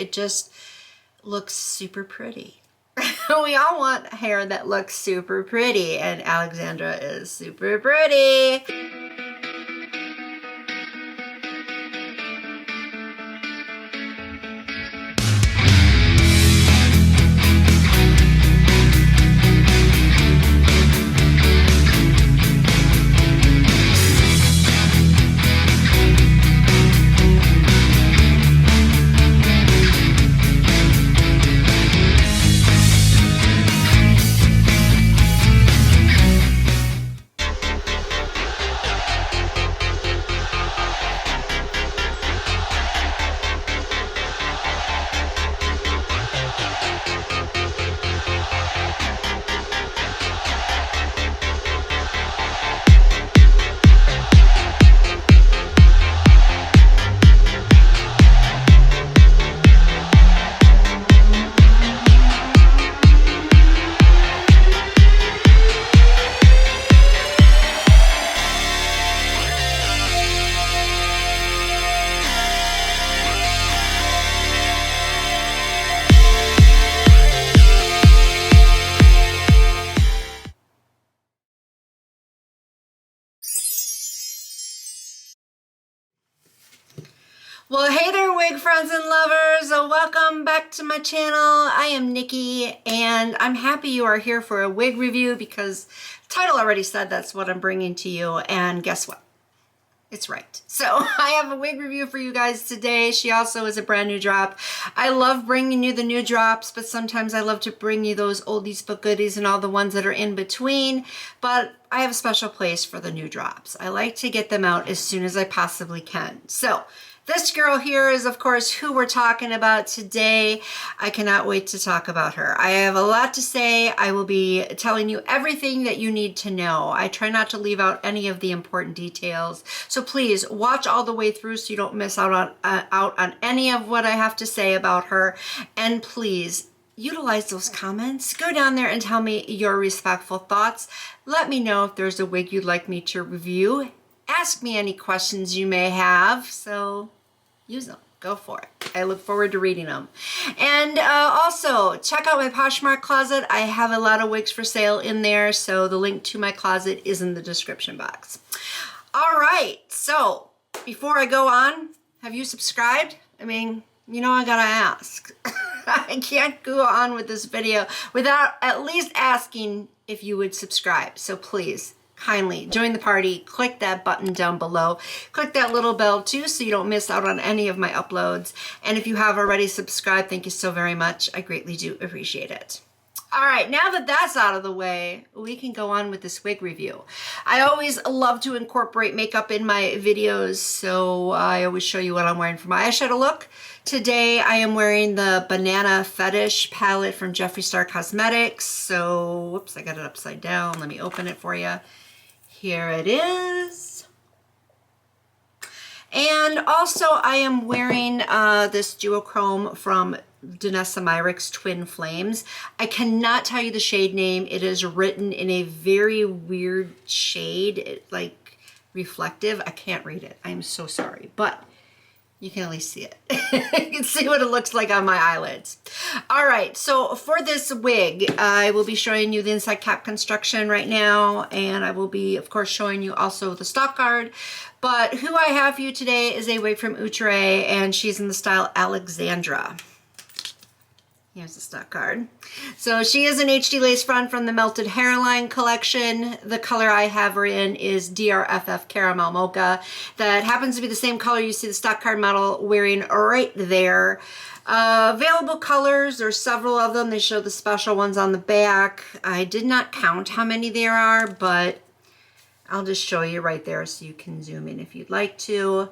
It just looks super pretty. We all want hair that looks super pretty, and Alexandra is super pretty. Well, hey there, wig friends and lovers. Welcome back to my channel. I am Nikki, and I'm happy you are here for a wig review because the title already said that's what I'm bringing to you, and guess what? It's right. So I have a wig review for you guys today. She also is a brand new drop. I love bringing you the new drops, but sometimes I love to bring you those oldies but goodies and all the ones that are in between. But I have a special place for the new drops. I like to get them out as soon as I possibly can. So this girl here is, of course, who we're talking about today. I cannot wait to talk about her. I have a lot to say. I will be telling you everything that you need to know. I try not to leave out any of the important details. So please watch all the way through so you don't miss out on any of what I have to say about her. And please utilize those comments. Go down there and tell me your respectful thoughts. Let me know if there's a wig you'd like me to review. Ask me any questions you may have. So use them. Go for it. I look forward to reading them. And also, check out my Poshmark closet. I have a lot of wigs for sale in there, so the link to my closet is in the description box. All right, so before I go on, have you subscribed? I mean, you know I gotta ask. I can't go on with this video without at least asking if you would subscribe. So please, kindly join the party. Click that button down below. Click that little bell too so you don't miss out on any of my uploads. And if you have already subscribed, thank you so very much. I greatly do appreciate it. All right, now that that's out of the way, we can go on with this wig review. I always love to incorporate makeup in my videos, so I always show you what I'm wearing for my eyeshadow look. Today, I am wearing the Banana Fetish palette from Jeffree Star Cosmetics. So, whoops, I got it upside down. Let me open it for you. Here it is. And also I am wearing this duochrome from Danessa Myricks Twin Flames. I cannot tell you the shade name. It is written in a very weird shade, like reflective. I can't read it. I'm so sorry, but you can at least see it. You can see what it looks like on my eyelids. All right, so for this wig, I will be showing you the inside cap construction right now, and I will be, of course, showing you also the stock card. But who I have for you today is a wig from Outre, and she's in the style Alexandra. Here's the stock card. So she is an HD lace front from the Melted Hairline collection. The color I have her in is DRFF Caramel Mocha. That happens to be the same color you see the stock card model wearing right there. Available colors, there's several of them. They show the special ones on the back. I did not count how many there are, but I'll just show you right there so you can zoom in if you'd like to.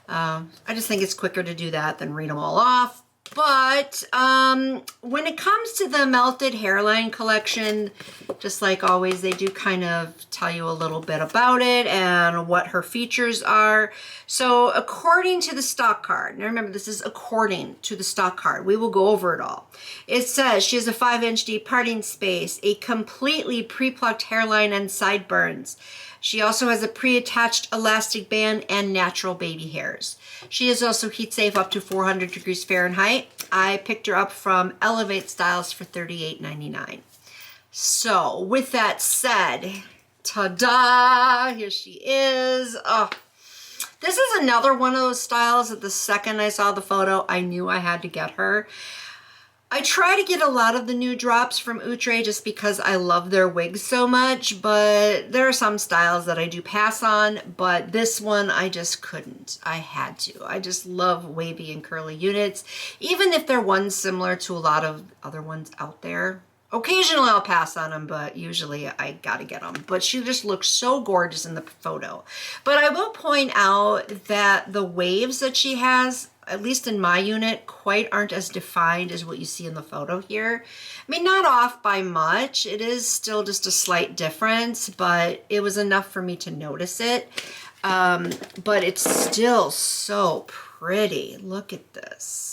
I just think it's quicker to do that than read them all off. But when it comes to the Melted Hairline collection, just like always, they do kind of tell you a little bit about it and what her features are. So according to the stock card, now remember this is according to the stock card, we will go over it all. It says she has a 5-inch deep parting space, a completely pre-plucked hairline and sideburns, She also has a pre-attached elastic band and natural baby hairs. She is also heat safe up to 400 degrees Fahrenheit. I picked her up from elevatestyles for $38.99. So with that said, ta-da, here she is. Oh, this is another one of those styles that the second I saw the photo, I knew I had to get her. I try to get a lot of the new drops from Outre just because I love their wigs so much, but there are some styles that I do pass on, but this one I just couldn't. I had to. I just love wavy and curly units, even if they're ones similar to a lot of other ones out there. Occasionally I'll pass on them, but usually I gotta get them. But she just looks so gorgeous in the photo. But I will point out that the waves that she has, at least in my unit, quite aren't as defined as what you see in the photo here. I mean, not off by much. It is still just a slight difference, but it was enough for me to notice it. But it's still so pretty. Look at this.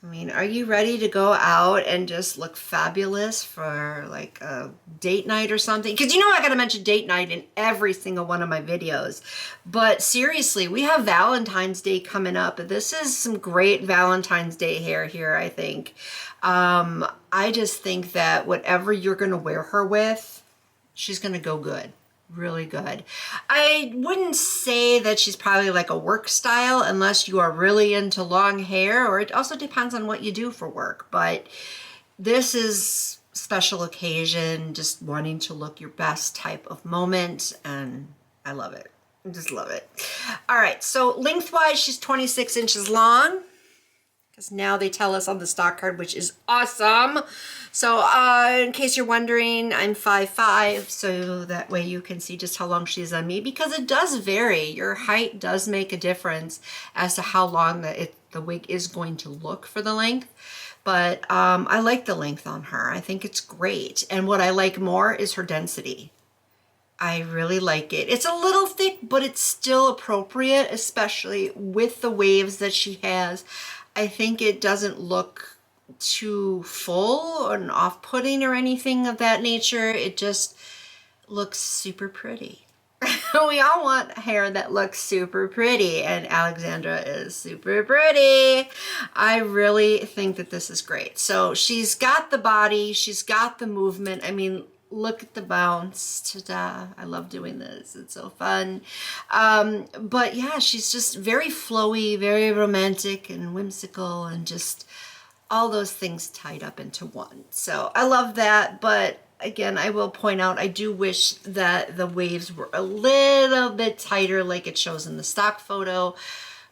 I mean, are you ready to go out and just look fabulous for like a date night or something? Because you know I gotta mention date night in every single one of my videos. But seriously, we have Valentine's Day coming up. This is some great Valentine's Day hair here, I think. I just think that whatever you're gonna wear her with, she's gonna go good. Really good. I wouldn't say that she's probably like a work style unless you are really into long hair, or it also depends on what you do for work. But this is special occasion, just wanting to look your best type of moment, and I love it. I just love it. All right, so lengthwise, she's 26 inches long. Because now they tell us on the stock card, which is awesome. So in case you're wondering, I'm 5'5", so that way you can see just how long she is on me, because it does vary. Your height does make a difference as to how long the wig is going to look for the length. But I like the length on her. I think it's great. And what I like more is her density. I really like it. It's a little thick, but it's still appropriate, especially with the waves that she has. I think it doesn't look too full and off-putting or anything of that nature. It just looks super pretty. We all want hair that looks super pretty, and Alexandra is super pretty. I really think that this is great. So she's got the body, she's got the movement. I mean, look at the bounce. Ta-da. I love doing this. It's so fun. But yeah, she's just very flowy, very romantic and whimsical, and just all those things tied up into one. So I love that. But again, I will point out, I do wish that the waves were a little bit tighter like it shows in the stock photo.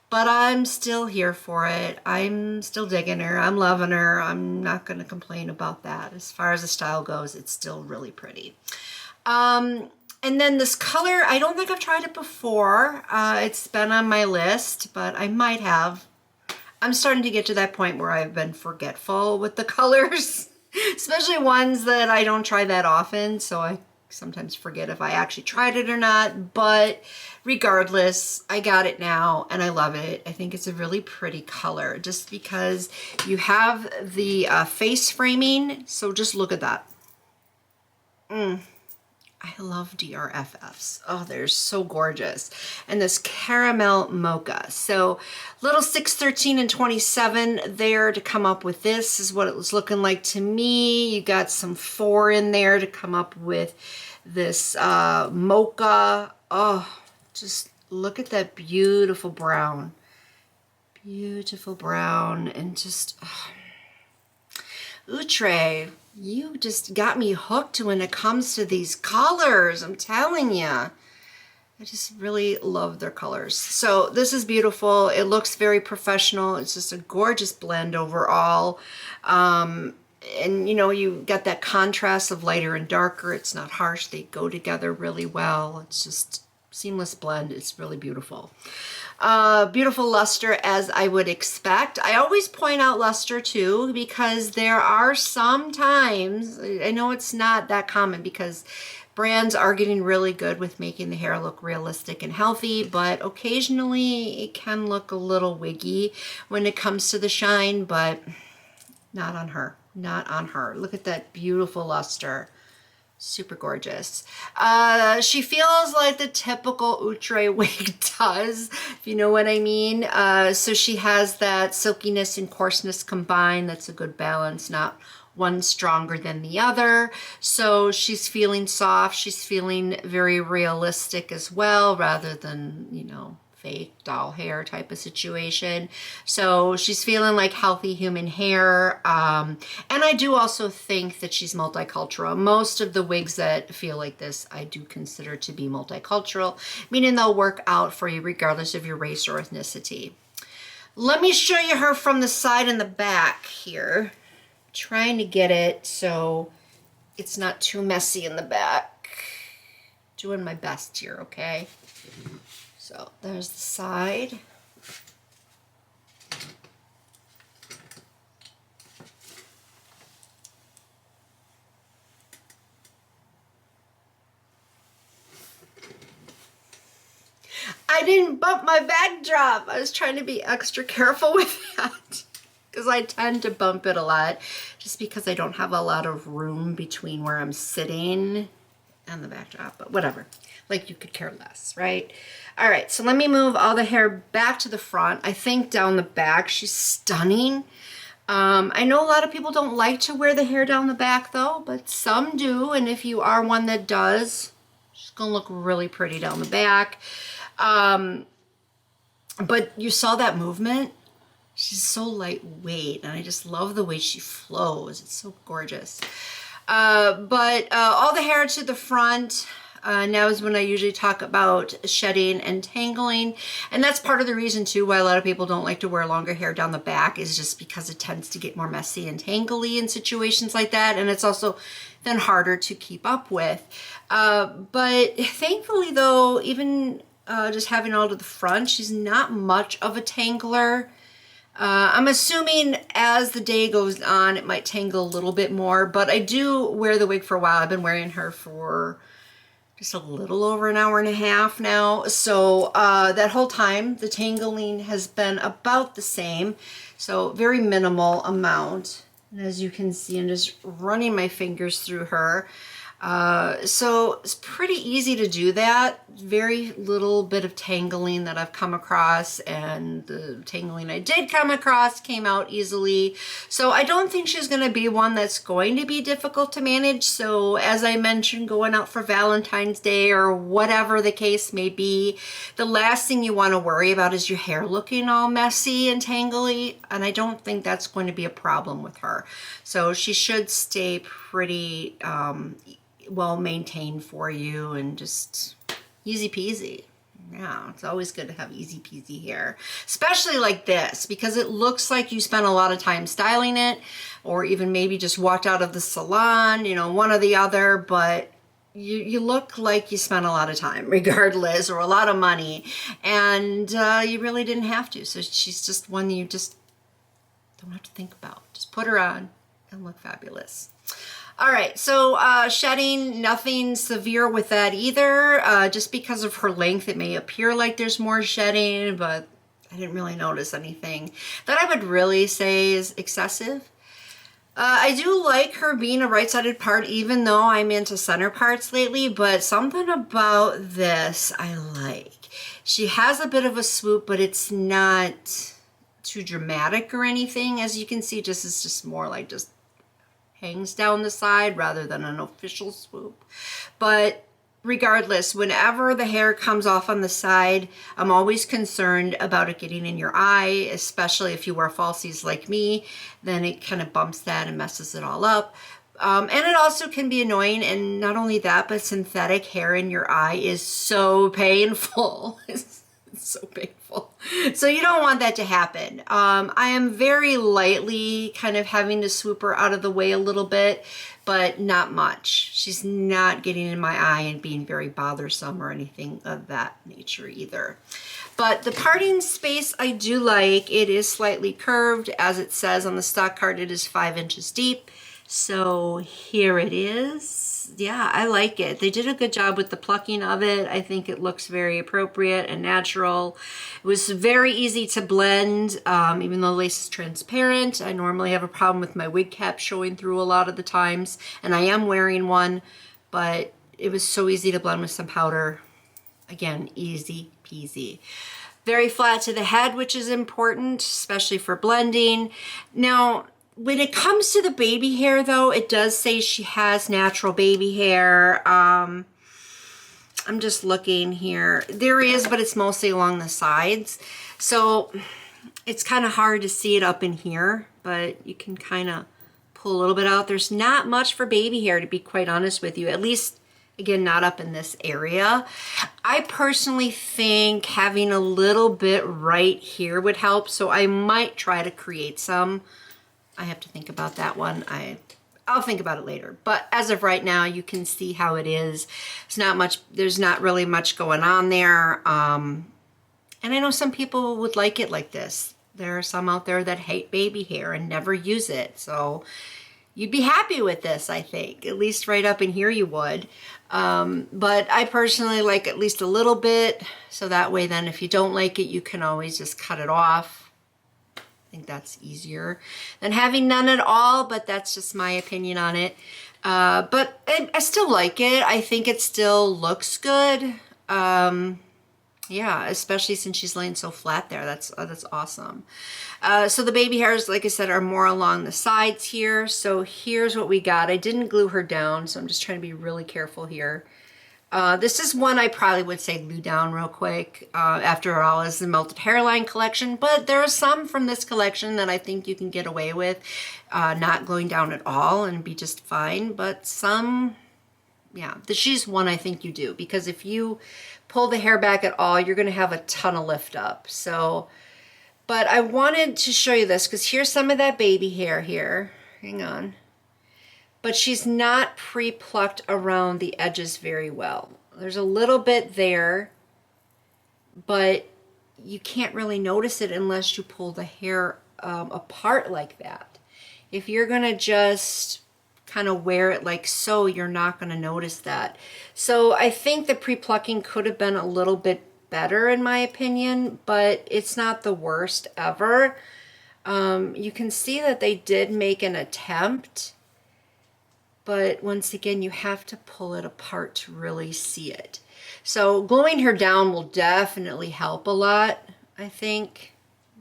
But I'm still here for it. I'm still digging her. I'm loving her. I'm not going to complain about that. As far as the style goes, it's still really pretty. And then this color, I don't think I've tried it before. It's been on my list, but I might have. I'm starting to get to that point where I've been forgetful with the colors, especially ones that I don't try that often. So I sometimes forget if I actually tried it or not, but regardless, I got it now and I love it. I think it's a really pretty color just because you have the face framing. So just look at that. I love DRFFs. Oh, they're so gorgeous. And this caramel mocha. So little 6, 13, and 27 there to come up with this is what it was looking like to me. You got some 4 in there to come up with this mocha. Oh, just look at that beautiful brown. Beautiful brown, and just Outre, you just got me hooked when it comes to these colors. I'm telling you. I just really love their colors. So this is beautiful. It looks very professional. It's just a gorgeous blend overall. And you know, you got that contrast of lighter and darker. It's not harsh. They go together really well. It's just seamless blend. It's really beautiful. Beautiful luster, as I would expect. I always point out luster too, because there are some times, I know it's not that common because brands are getting really good with making the hair look realistic and healthy, but occasionally it can look a little wiggy when it comes to the shine, but not on her. Not on her. Look at that beautiful luster. Super gorgeous. She feels like the typical Outre wig does, if you know what I mean. So she has that silkiness and coarseness combined. That's a good balance, not one stronger than the other. So she's feeling soft. She's feeling very realistic as well, rather than, you know, fake doll hair type of situation. So she's feeling like healthy human hair. And I do also think that she's multicultural. Most of the wigs that feel like this, I do consider to be multicultural, meaning they'll work out for you regardless of your race or ethnicity. Let me show you her from the side and the back here. Trying to get it so it's not too messy in the back. Doing my best here, okay? So there's the side. I didn't bump my backdrop. I was trying to be extra careful with that, because I tend to bump it a lot just because I don't have a lot of room between where I'm sitting and the backdrop, but whatever. Like, you could care less, right? All right, so let me move all the hair back to the front. I think down the back, she's stunning. I know a lot of people don't like to wear the hair down the back though, but some do. And if you are one that does, she's gonna look really pretty down the back. But you saw that movement? She's so lightweight, and I just love the way she flows. It's so gorgeous. But all the hair to the front. Now is when I usually talk about shedding and tangling. And that's part of the reason too why a lot of people don't like to wear longer hair down the back, is just because it tends to get more messy and tangly in situations like that. And it's also then harder to keep up with. But thankfully though, even just having all to the front, she's not much of a tangler. I'm assuming as the day goes on, it might tangle a little bit more, but I do wear the wig for a while. I've been wearing her for just a little over an hour and a half now. So that whole time, the tangling has been about the same. So very minimal amount. And as you can see, I'm just running my fingers through her. So it's pretty easy to do that. Very little bit of tangling that I've come across, and the tangling I did come across came out easily. So I don't think she's going to be one that's going to be difficult to manage. So as I mentioned, going out for Valentine's Day or whatever the case may be, the last thing you want to worry about is your hair looking all messy and tangly. And I don't think that's going to be a problem with her. So she should stay pretty, well maintained for you and just easy peasy. Yeah, it's always good to have easy peasy hair, especially like this, because it looks like you spent a lot of time styling it, or even maybe just walked out of the salon, you know, one or the other, but you look like you spent a lot of time regardless, or a lot of money, and you really didn't have to. So she's just one that you just don't have to think about. Just put her on and look fabulous. All right, so shedding, nothing severe with that either. Just because of her length, it may appear like there's more shedding, but I didn't really notice anything that I would really say is excessive. I do like her being a right-sided part, even though I'm into center parts lately, but something about this I like. She has a bit of a swoop, but it's not too dramatic or anything. As you can see, it's just more like just hangs down the side rather than an official swoop. But regardless, whenever the hair comes off on the side, I'm always concerned about it getting in your eye, especially if you wear falsies like me. Then it kind of bumps that and messes it all up. And it also can be annoying, and not only that, but synthetic hair in your eye is so painful. It's so painful. So you don't want that to happen. I am very lightly kind of having to swoop her out of the way a little bit, but not much. She's not getting in my eye and being very bothersome or anything of that nature either. But the parting space I do like. It is slightly curved. As it says on the stock card, it is 5 inches deep. So here it is. Yeah, I like it. They did a good job with the plucking of it. I think it looks very appropriate and natural. It was very easy to blend, even though the lace is transparent. I normally have a problem with my wig cap showing through a lot of the times, and I am wearing one. but it was so easy to blend with some powder. Again, easy peasy. Very flat to the head, which is important, especially for blending. Now, when it comes to the baby hair though, it does say she has natural baby hair. I'm just looking here. There is, but it's mostly along the sides. So it's kind of hard to see it up in here, but you can kind of pull a little bit out. There's not much for baby hair, to be quite honest with you, at least again, not up in this area. I personally think having a little bit right here would help, so I might try to create some. I have to think about that one. I'll think about it later. But as of right now, you can see how it is. It's not much, there's not really much going on there. And I know some people would like it like this. There are some out there that hate baby hair and never use it. So you'd be happy with this, I think. At least right up in here you would. But I personally like at least a little bit. So that way then if you don't like it, you can always just cut it off. I think that's easier than having none at all, but that's just my opinion on it. But I still like it. I think it still looks good. Yeah, especially since she's laying so flat there. That's awesome. So the baby hairs, like I said, are more along the sides here. So here's what we got. I didn't glue her down, so I'm just trying to be really careful here. This is one I probably would say glue down real quick. After all, is the Melted Hairline collection, but there are some from this collection that I think you can get away with not gluing down at all and be just fine. But some, yeah, she's one I think you do, because if you pull the hair back at all, you're going to have a ton of lift up. So, but I wanted to show you this because here's some of that baby hair here. Hang on. But she's not pre-plucked around the edges very well. There's a little bit there, but you can't really notice it unless you pull the hair apart like that. If you're going to just kind of wear it like so, you're not going to notice that. So I think the pre-plucking could have been a little bit better in my opinion, but it's not the worst ever. You can see that they did make an attempt, but once again, you have to pull it apart to really see it. So gluing her down will definitely help a lot, I think.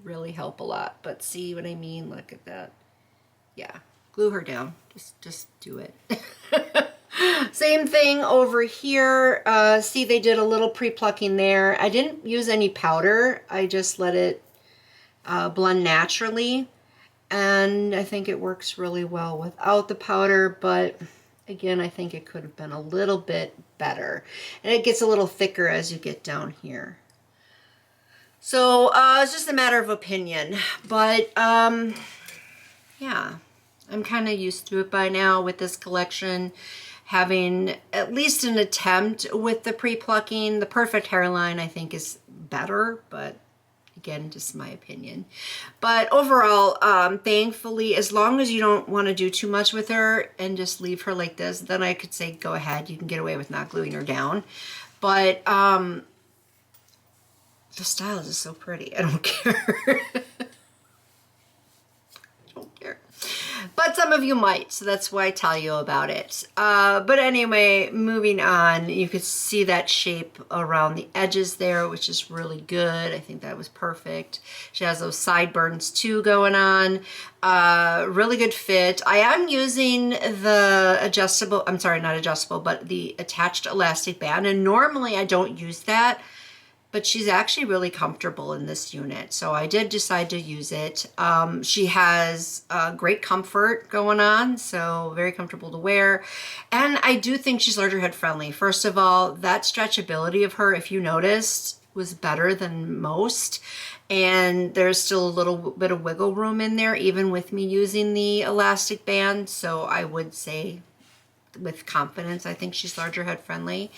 Really help a lot, but see what I mean? Look at that. Yeah, glue her down. Just do it. Same thing over here. See, they did a little pre-plucking there. I didn't use any powder. I just let it blend naturally. And I think it works really well without the powder. But again, I think it could have been a little bit better. And it gets a little thicker as you get down here. So it's just a matter of opinion. But yeah. I'm kind of used to it by now with this collection, having at least an attempt with the pre-plucking. The Perfect Hairline I think is better, but again, just my opinion. But overall, thankfully, as long as you don't want to do too much with her and just leave her like this, then I could say go ahead, you can get away with not gluing her down. But the style is so pretty, I don't care. But some of you might, so that's why I tell you about it. But anyway, moving on, you could see that shape around the edges there, which is really good. I think that was perfect. She has those sideburns too going on. Really good fit. I am using the adjustable, I'm sorry, not adjustable, but the attached elastic band. And normally I don't use that, but she's actually really comfortable in this unit. So I did decide to use it. She has great comfort going on, so very comfortable to wear. And I do think she's larger head friendly. First of all, that stretchability of her, if you noticed, was better than most. And there's still a little bit of wiggle room in there, even with me using the elastic band. So I would say with confidence, I think she's larger head friendly.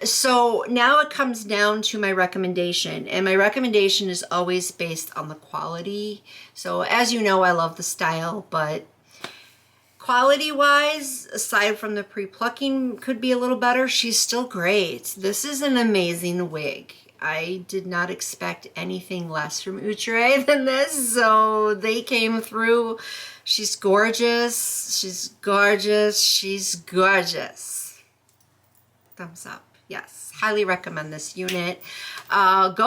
So now it comes down to my recommendation, and my recommendation is always based on the quality. So as you know, I love the style, but quality wise, aside from the pre-plucking could be a little better, she's still great. This is an amazing wig. I did not expect anything less from Outre than this, so they came through. She's gorgeous, she's gorgeous, she's gorgeous. Thumbs up. Yes, highly recommend this unit. Go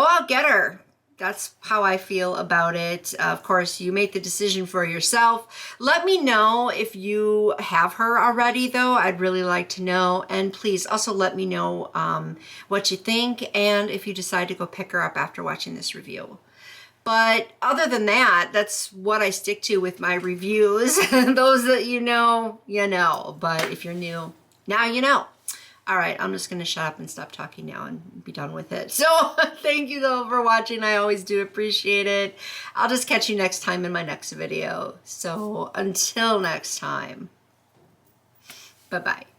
out, get her. That's how I feel about it. Of course, you make the decision for yourself. Let me know if you have her already, though. I'd really like to know. And please also let me know what you think and if you decide to go pick her up after watching this review. But other than that, that's what I stick to with my reviews. Those that you know, you know. But if you're new, now you know. All right, I'm just gonna shut up and stop talking now and be done with it. So thank you though for watching. I always do appreciate it. I'll just catch you next time in my next video. So until next time, bye-bye.